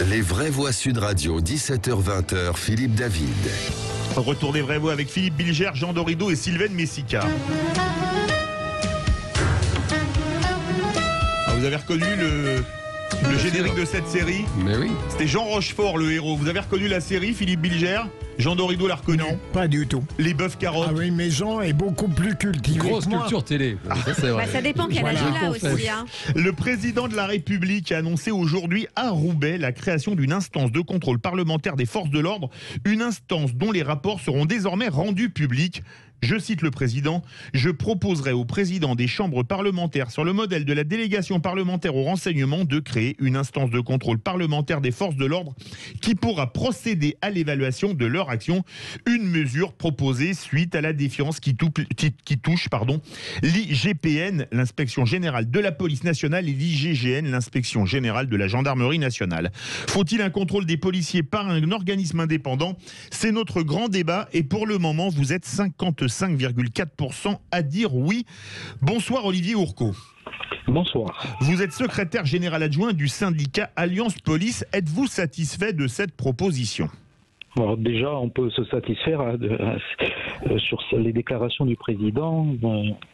Les vraies voix Sud Radio, 17h-20h, Philippe David. Retour des vraies voix avec Philippe Bilger, Jean Dorido et Sylvaine Messica. Vous avez reconnu le générique de cette série? Mais oui. C'était Jean Rochefort, le héros. Vous avez reconnu la série, Philippe Bilger? Jean Dorido l'a reconnu? Non, pas du tout. Les bœufs carottes? Ah oui, mais Jean est beaucoup plus cultivé. Grosse que moi. culture télé. Ça, c'est vrai. Ça dépend quel âge il a aussi. Hein. Le président de la République a annoncé aujourd'hui à Roubaix la création d'une instance de contrôle parlementaire des forces de l'ordre, une instance dont les rapports seront désormais rendus publics. Je cite le président, « Je proposerai au président des chambres parlementaires, sur le modèle de la délégation parlementaire au renseignement, de créer une instance de contrôle parlementaire des forces de l'ordre qui pourra procéder à l'évaluation de leur action. » Une mesure proposée suite à la défiance qui touche l'IGPN, l'inspection générale de la police nationale, et l'IGGN, l'inspection générale de la gendarmerie nationale. Faut-il un contrôle des policiers par un organisme indépendant? C'est notre grand débat et pour le moment, vous êtes 55,4% à dire oui. Bonsoir Olivier Ourcault. Bonsoir. Vous êtes secrétaire général adjoint du syndicat Alliance Police. Êtes-vous satisfait de cette proposition ? Alors déjà, on peut se satisfaire sur les déclarations du président,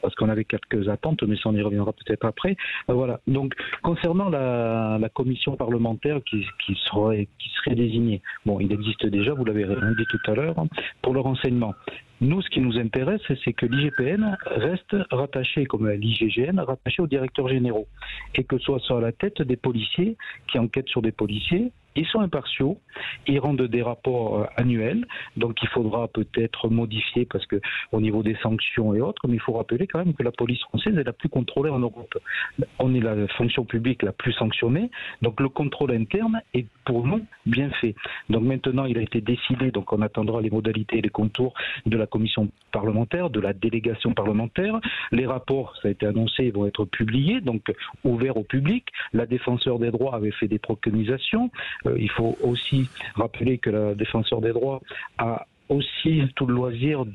parce qu'on avait quelques attentes, mais ça on y reviendra peut-être après. Voilà. Donc, concernant la commission parlementaire qui serait désignée, bon, il existe déjà, vous l'avez dit tout à l'heure, pour le renseignement. Nous, ce qui nous intéresse, c'est que l'IGPN reste rattaché, comme l'IGGN, rattaché aux directeurs généraux, et que ce soit à la tête des policiers qui enquêtent sur des policiers. Ils sont impartiaux, ils rendent des rapports annuels, donc il faudra peut-être modifier parce que au niveau des sanctions et autres, mais il faut rappeler quand même que la police française est la plus contrôlée en Europe. On est la fonction publique la plus sanctionnée, donc le contrôle interne est pour nous bien fait. Donc maintenant il a été décidé, donc on attendra les modalités et les contours de la commission parlementaire, de la délégation parlementaire. Les rapports, ça a été annoncé, vont être publiés, donc ouverts au public. La défenseur des droits avait fait des préconisations. Il faut aussi rappeler que la défenseur des droits a aussi tout le loisir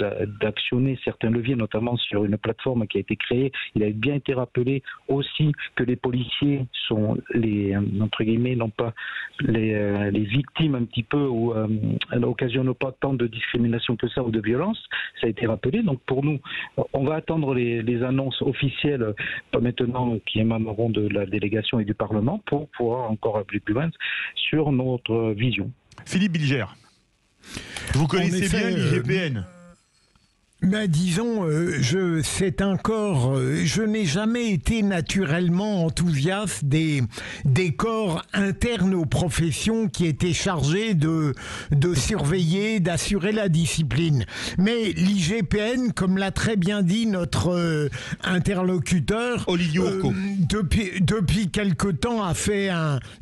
d'actionner certains leviers, notamment sur une plateforme qui a été créée. Il a bien été rappelé aussi que les policiers sont entre guillemets, non pas les victimes un petit peu, ou n'occasionnent pas tant de discrimination que ça ou de violence. Ça a été rappelé. Donc pour nous, on va attendre les annonces officielles, pas maintenant, qui émaneront de la délégation et du Parlement, pour pouvoir encore aller plus loin sur notre vision. Philippe Bilger. Vous connaissez bien l'IGPN? Mais disons, je n'ai jamais été naturellement enthousiaste des corps internes aux professions qui étaient chargés de surveiller, d'assurer la discipline. Mais l'IGPN, comme l'a très bien dit notre interlocuteur, Olivier Ourcault, depuis quelque temps a fait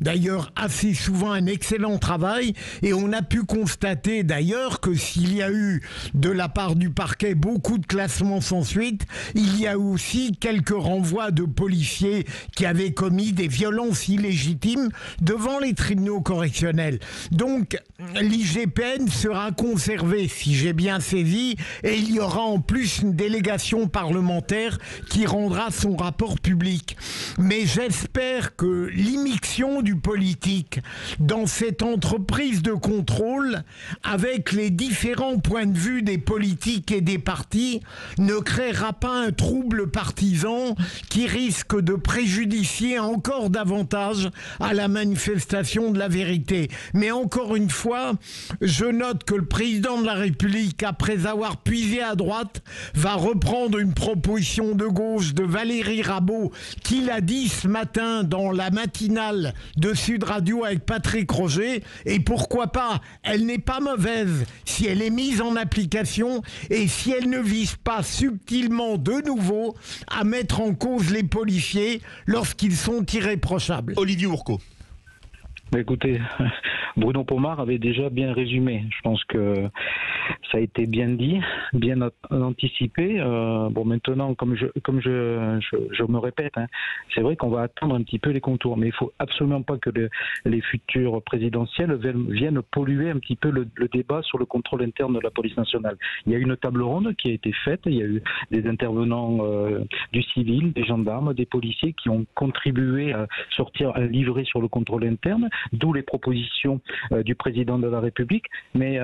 d'ailleurs assez souvent un excellent travail, et on a pu constater d'ailleurs que s'il y a eu de la part du parquet beaucoup de classements sans suite, il y a aussi quelques renvois de policiers qui avaient commis des violences illégitimes devant les tribunaux correctionnels. Donc l'IGPN sera conservé, si j'ai bien saisi, et il y aura en plus une délégation parlementaire qui rendra son rapport public. Mais j'espère que l'immixtion du politique dans cette entreprise de contrôle, avec les différents points de vue des politiques et des partis, ne créera pas un trouble partisan qui risque de préjudicier encore davantage à la manifestation de la vérité. Mais encore une fois, je note que le président de la République, après avoir puisé à droite, va reprendre une proposition de gauche de Valérie Rabault, qu'il a dit ce matin dans la matinale de Sud Radio avec Patrick Roger, et pourquoi pas, elle n'est pas mauvaise si elle est mise en application et si elle ne vise pas subtilement de nouveau à mettre en cause les policiers lorsqu'ils sont irréprochables. Olivier Ourcault. Écoutez, Bruno Pomar avait déjà bien résumé. Je pense que ça a été bien dit, bien anticipé. Bon, maintenant, comme je me répète, hein, c'est vrai qu'on va attendre un petit peu les contours, mais il faut absolument pas que les futures présidentielles viennent polluer un petit peu le débat sur le contrôle interne de la police nationale. Il y a une table ronde qui a été faite, il y a eu des intervenants du civil, des gendarmes, des policiers qui ont contribué à sortir un livret sur le contrôle interne, d'où les propositions du président de la République, mais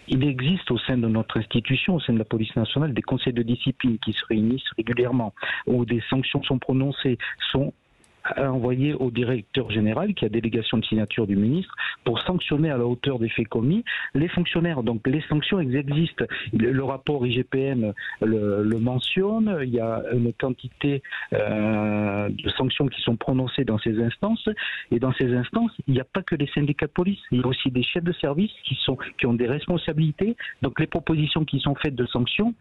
il existe au sein de notre institution, au sein de la police nationale, des conseils de discipline qui se réunissent régulièrement, où des sanctions sont prononcées, sont envoyé au directeur général, qui a délégation de signature du ministre, pour sanctionner à la hauteur des faits commis les fonctionnaires. Donc les sanctions existent. Le rapport IGPN le mentionne. Il y a une quantité de sanctions qui sont prononcées dans ces instances. Et dans ces instances, il n'y a pas que les syndicats de police. Il y a aussi des chefs de service qui ont des responsabilités. Donc les propositions qui sont faites de sanctions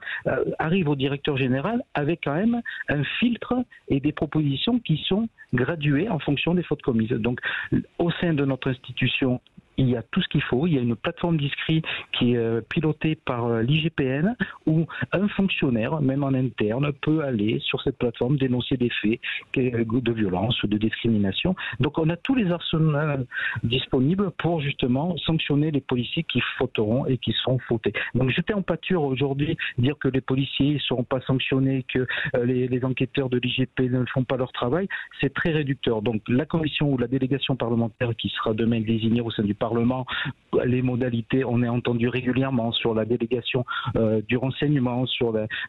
arrivent au directeur général avec quand même un filtre et des propositions qui sont graduées en fonction des fautes commises. Donc, au sein de notre institution, il y a tout ce qu'il faut. Il y a une plateforme d'inscrits qui est pilotée par l'IGPN où un fonctionnaire, même en interne, peut aller sur cette plateforme dénoncer des faits de violence ou de discrimination. Donc on a tous les arsenals disponibles pour justement sanctionner les policiers qui fauteront et qui seront fautés. Donc jeter en pâture aujourd'hui, dire que les policiers ne seront pas sanctionnés, que les enquêteurs de l'IGP ne font pas leur travail, c'est très réducteur. Donc la commission ou la délégation parlementaire qui sera demain désignée au sein du Parlement, les modalités, on est entendu régulièrement sur la délégation du renseignement,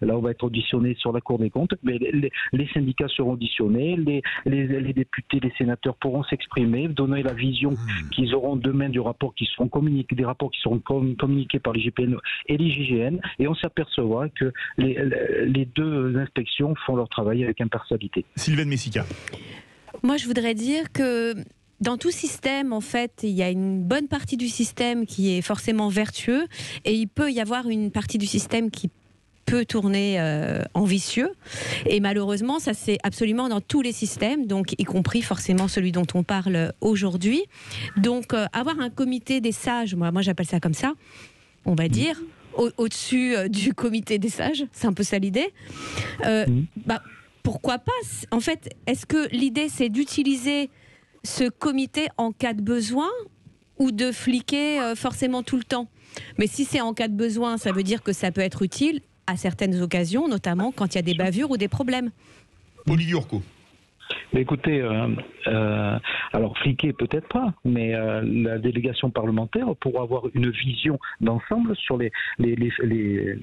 là on va être auditionné sur la Cour des comptes, mais les syndicats seront auditionnés, les députés, les sénateurs pourront s'exprimer, donner la vision qu'ils auront demain du rapport qui seront communiqués, des rapports qui seront communiqués par l'IGPN et l'IGGN, et on s'apercevra que les deux inspections font leur travail avec impartialité. Sylvaine Messica. Moi, je voudrais dire que dans tout système, en fait, il y a une bonne partie du système qui est forcément vertueux et il peut y avoir une partie du système qui peut tourner en vicieux. Et malheureusement, ça c'est absolument dans tous les systèmes, donc y compris forcément celui dont on parle aujourd'hui. Donc avoir un comité des sages, moi j'appelle ça comme ça, on va dire, au-dessus du comité des sages, c'est un peu ça l'idée. Pourquoi pas? En fait, est-ce que l'idée c'est d'utiliser ce comité en cas de besoin ou de fliquer forcément tout le temps? Mais si c'est en cas de besoin, ça veut dire que ça peut être utile à certaines occasions, notamment quand il y a des bavures ou des problèmes. Olivier Urco. Écoutez, alors fliquer peut-être pas, mais la délégation parlementaire pourra avoir une vision d'ensemble sur les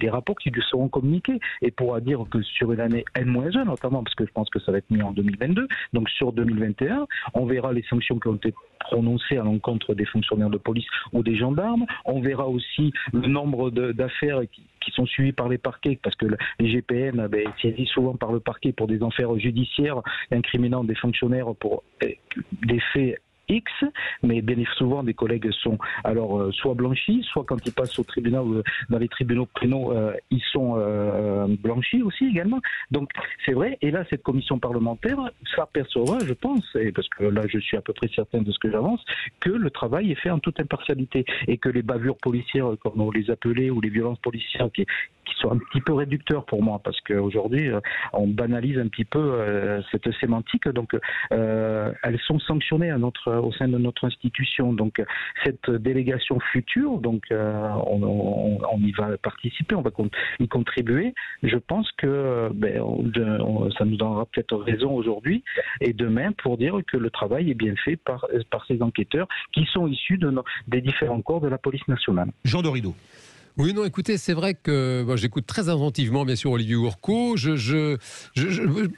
rapports qui lui seront communiqués et pourra dire que sur une année N-1 notamment, parce que je pense que ça va être mis en 2022, donc sur 2021, on verra les sanctions qui ont été prononcées à l'encontre des fonctionnaires de police ou des gendarmes, on verra aussi le nombre d'affaires qui sont suivis par les parquets, parce que les GPN saisit souvent par le parquet pour des affaires judiciaires incriminant des fonctionnaires pour des faits X, mais bien souvent des collègues sont alors soit blanchis, soit quand ils passent au tribunal ou dans les tribunaux pénaux, ils sont blanchis aussi également. Donc c'est vrai, et là cette commission parlementaire s'apercevra, je pense, et parce que là je suis à peu près certain de ce que j'avance, que le travail est fait en toute impartialité et que les bavures policières, comme on les appelait, ou les violences policières qui sont un petit peu réducteurs pour moi, parce qu'aujourd'hui on banalise un petit peu cette sémantique, donc elles sont sanctionnées au sein de notre institution. Donc cette délégation future, donc on y va participer, on va y contribuer. Je pense que ça nous donnera peut-être raison aujourd'hui et demain pour dire que le travail est bien fait par ces enquêteurs qui sont issus des différents corps de la police nationale. Jean Dorido. Oui, non, écoutez, c'est vrai que j'écoute très attentivement, bien sûr, Olivier Urco.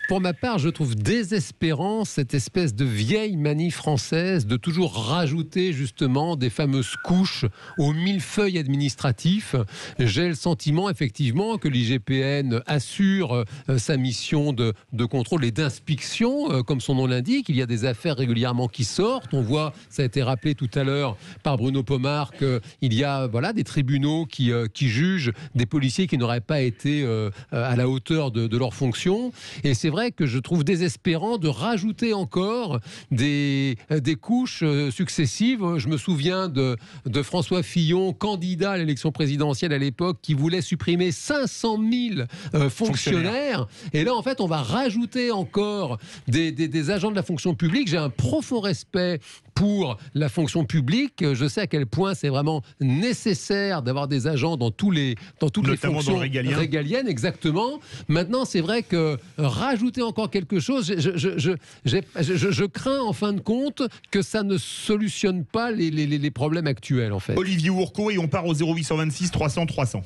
Pour ma part, je trouve désespérant cette espèce de vieille manie française de toujours rajouter justement des fameuses couches au millefeuille administratif. J'ai le sentiment, effectivement, que l'IGPN assure sa mission de contrôle et d'inspection, comme son nom l'indique. Il y a des affaires régulièrement qui sortent. On voit, ça a été rappelé tout à l'heure par Bruno Pomar, qu'il y a des tribunaux qui qui jugent des policiers qui n'auraient pas été à la hauteur de leurs fonctions. Et c'est vrai que je trouve désespérant de rajouter encore des couches successives. Je me souviens de François Fillon, candidat à l'élection présidentielle à l'époque, qui voulait supprimer 500 000 fonctionnaires. Et là, en fait, on va rajouter encore des agents de la fonction publique. J'ai un profond respect pour la fonction publique. Je sais à quel point c'est vraiment nécessaire d'avoir des agents dans toutes les fonctions régaliennes. Exactement. Maintenant, c'est vrai que rajouter encore quelque chose, je crains en fin de compte que ça ne solutionne pas les problèmes actuels, en fait. Olivier Ourcot, et on part au 0826 300 300.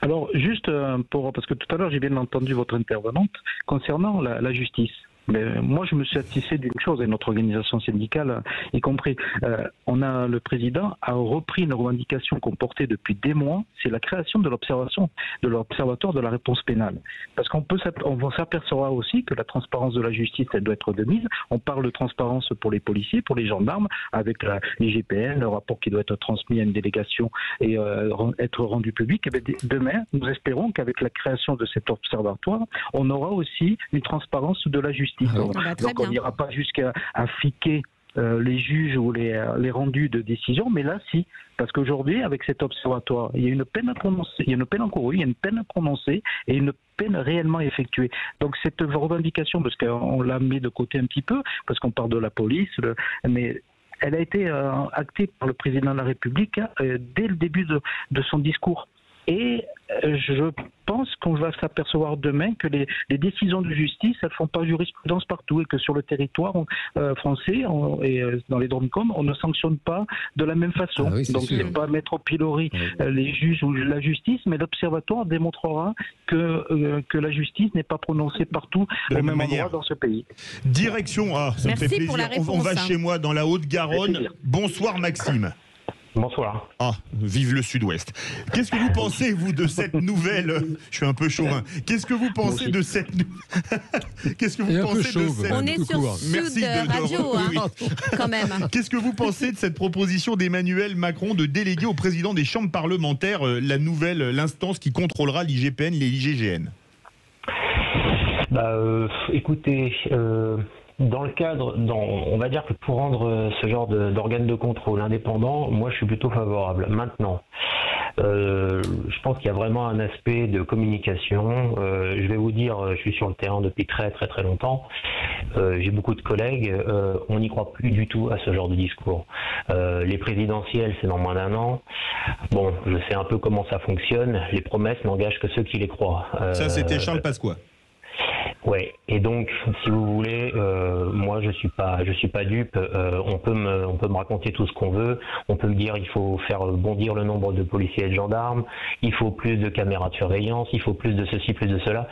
Alors, juste parce que tout à l'heure, j'ai bien entendu votre intervenante concernant la justice. Mais moi, je me suis satisfait d'une chose, et notre organisation syndicale y compris. Le président a repris une revendication qu'on portait depuis des mois, c'est la création de l'observatoire de la réponse pénale. Parce qu'on s'apercevra aussi que la transparence de la justice, elle doit être de mise. On parle de transparence pour les policiers, pour les gendarmes, avec l'IGPN, le rapport qui doit être transmis à une délégation et être rendu public. Et bien, demain, nous espérons qu'avec la création de cet observatoire, on aura aussi une transparence de la justice. Donc on n'ira pas jusqu'à fliquer les juges ou les rendus de décision, mais là si, parce qu'aujourd'hui avec cet observatoire, il y a une peine à prononcer, il y a une peine encourue, il y a une peine à prononcer et une peine réellement effectuée. Donc cette revendication, parce qu'on l'a mis de côté un petit peu, parce qu'on parle de la police, mais elle a été actée par le président de la République dès le début de son discours. Et je pense qu'on va s'apercevoir demain que les décisions de justice, elles ne font pas jurisprudence partout et que sur le territoire français et dans les DROMCOM, on ne sanctionne pas de la même façon. Ah oui, donc ce n'est pas mettre au pilori les juges ou la justice, mais l'observatoire démontrera que la justice n'est pas prononcée partout au même endroit dans ce pays. Direction, ça me fait plaisir. Pour la réponse, on va chez moi dans la Haute-Garonne. Bonsoir Maxime. Bonsoir. Vive le Sud-Ouest. Qu'est-ce que vous pensez, vous, de cette nouvelle... Je suis un peu chauvin. Qu'est-ce que vous pensez de cette... Qu'est-ce que vous pensez de cette... On est sur Sud Radio, quand même. Qu'est-ce que vous pensez de cette proposition d'Emmanuel Macron de déléguer au président des chambres parlementaires l'instance qui contrôlera l'IGPN, les IGGN? Écoutez... Dans le cadre, on va dire que pour rendre ce genre d'organe de contrôle indépendant, moi je suis plutôt favorable. Maintenant, je pense qu'il y a vraiment un aspect de communication. Je vais vous dire, je suis sur le terrain depuis très très très longtemps. J'ai beaucoup de collègues, on n'y croit plus du tout à ce genre de discours. Les présidentielles, c'est dans moins d'un an. Bon, je sais un peu comment ça fonctionne. Les promesses n'engagent que ceux qui les croient. Ça, c'était Charles Pasqua. Ouais, et donc, si vous voulez, moi je suis pas dupe. On peut me raconter tout ce qu'on veut. On peut me dire il faut faire bondir le nombre de policiers et de gendarmes. Il faut plus de caméras de surveillance. Il faut plus de ceci, plus de cela.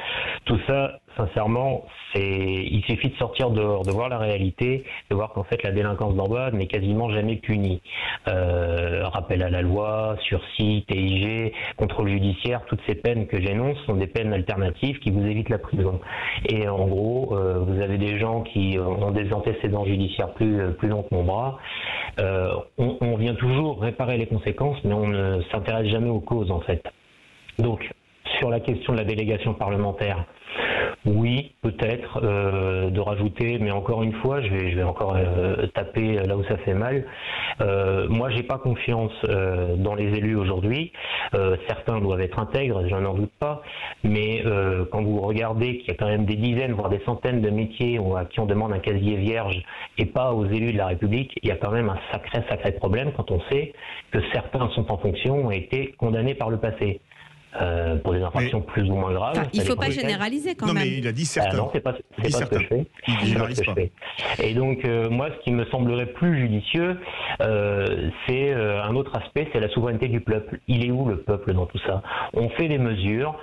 Tout ça, sincèrement, il suffit de sortir dehors, de voir la réalité, de voir qu'en fait la délinquance d'envoi n'est quasiment jamais punie. Rappel à la loi, sursis, TIG, contrôle judiciaire, toutes ces peines que j'énonce sont des peines alternatives qui vous évitent la prison. Et en gros, vous avez des gens qui ont des antécédents judiciaires plus longs que mon bras. On vient toujours réparer les conséquences, mais on ne s'intéresse jamais aux causes en fait. Donc, sur la question de la délégation parlementaire, oui, peut-être de rajouter, mais encore une fois, je vais encore taper là où ça fait mal. Moi, j'ai pas confiance dans les élus aujourd'hui. Certains doivent être intègres, je n'en doute pas. Mais quand vous regardez qu'il y a quand même des dizaines, voire des centaines de métiers à qui on demande un casier vierge et pas aux élus de la République, il y a quand même un sacré problème quand on sait que certains sont en fonction, ont été condamnés par le passé. Pour des infractions plus ou moins graves. Il ne faut pas généraliser quand même. Non, mais il a dit certains. Non, c'est pas ce que je fais. Il généralise pas. Et donc, moi, ce qui me semblerait plus judicieux, c'est un autre aspect, c'est la souveraineté du peuple. Il est où le peuple dans tout ça? On fait des mesures,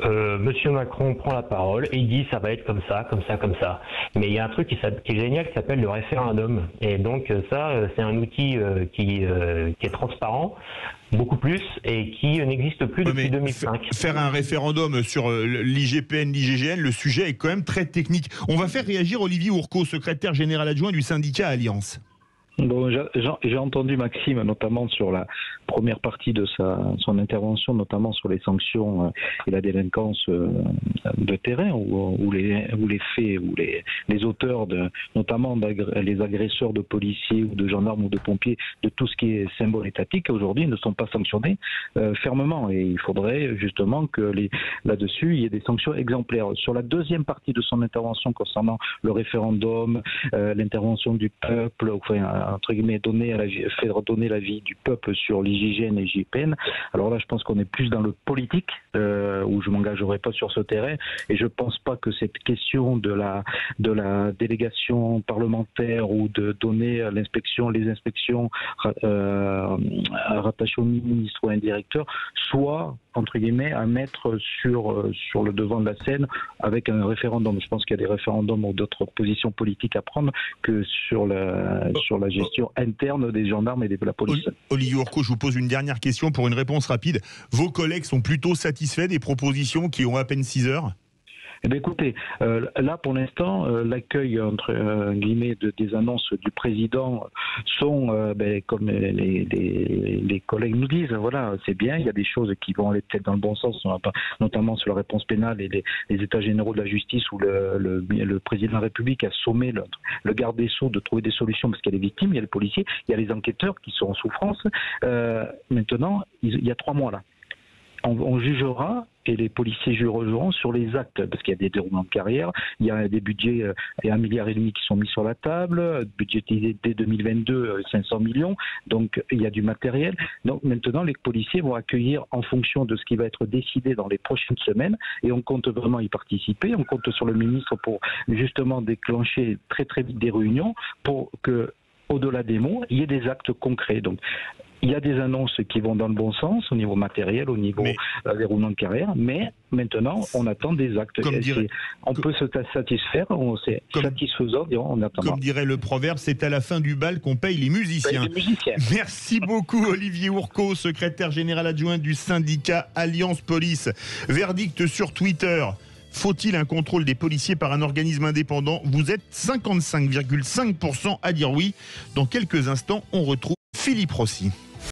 Monsieur Macron prend la parole et il dit ça va être comme ça, comme ça, comme ça. Mais il y a un truc qui est génial qui s'appelle le référendum. Et donc ça, c'est un outil qui est transparent, beaucoup plus, et qui n'existe plus depuis 2005. Faire un référendum sur l'IGPN, l'IGGN, le sujet est quand même très technique. On va faire réagir Olivier Ourcot, secrétaire général adjoint du syndicat Alliance. Bon, j'ai entendu Maxime, notamment sur la première partie de son intervention, notamment sur les sanctions et la délinquance de terrain, où les faits, où les auteurs, notamment les agresseurs de policiers ou de gendarmes ou de pompiers, de tout ce qui est symbole étatique, aujourd'hui ne sont pas sanctionnés fermement. Et il faudrait justement que là-dessus, il y ait des sanctions exemplaires. Sur la deuxième partie de son intervention concernant le référendum, l'intervention du peuple, enfin, entre guillemets, faire donner l'avis du peuple sur l'IGGN et l'IGPN. Alors là, je pense qu'on est plus dans le politique, où je m'engagerai pas sur ce terrain, et je pense pas que cette question de la délégation parlementaire ou de donner les inspections rattachées au ministre ou à un directeur soit, entre guillemets, à mettre sur le devant de la scène avec un référendum. Je pense qu'il y a des référendums ou d'autres positions politiques à prendre que sur la gestion interne des gendarmes et de la police. Olivier Ourcot, je vous pose une dernière question pour une réponse rapide. Vos collègues sont plutôt satisfaits des propositions qui ont à peine 6 heures ? Eh bien, écoutez, là pour l'instant, l'accueil entre guillemets des annonces du président sont, comme les collègues nous disent, voilà, c'est bien. Il y a des choses qui vont aller peut-être dans le bon sens, notamment sur la réponse pénale et les états généraux de la justice où le président de la République a sommé le garde des Sceaux de trouver des solutions parce qu'il y a les victimes, il y a les policiers, il y a les enquêteurs qui sont en souffrance. Maintenant, il y a 3 mois là. On jugera et les policiers jugeront sur les actes, parce qu'il y a des déroulements de carrière, il y a des budgets et 1,5 milliard qui sont mis sur la table, budgétisé dès 2022 500 millions, donc il y a du matériel. Donc maintenant les policiers vont accueillir en fonction de ce qui va être décidé dans les prochaines semaines, et on compte vraiment y participer, on compte sur le ministre pour justement déclencher très très vite des réunions pour que, au-delà des mots, il y ait des actes concrets. Donc il y a des annonces qui vont dans le bon sens au niveau matériel, au niveau déroulement de carrière, mais maintenant on attend des actes. On peut se satisfaire, c'est satisfaisant, on attend. Comme dirait le proverbe, c'est à la fin du bal qu'on paye les musiciens. Merci beaucoup Olivier Ourcot, secrétaire général adjoint du syndicat Alliance Police. Verdict sur Twitter. Faut-il un contrôle des policiers par un organisme indépendant ? Vous êtes 55,5% à dire oui. Dans quelques instants, on retrouve Philippe Rossi.